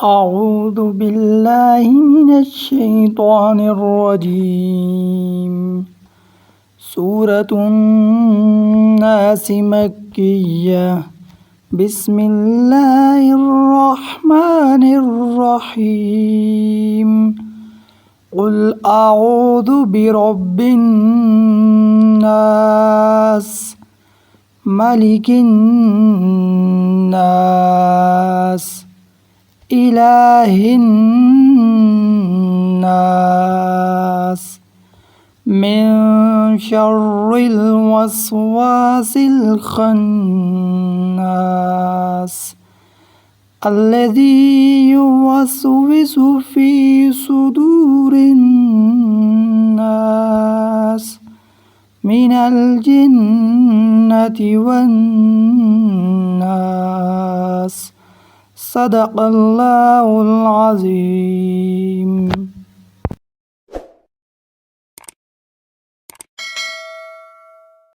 أعوذ بالله من الشيطان الرجيم. سورة الناس مكية. بسم الله الرحمن الرحيم. قل أعوذ برب الناس ملك الناس إله الناس من شر الوسواس الخناس الذي يوسوس في صدور الناس من الجنة والناس. صدق الله العظيم.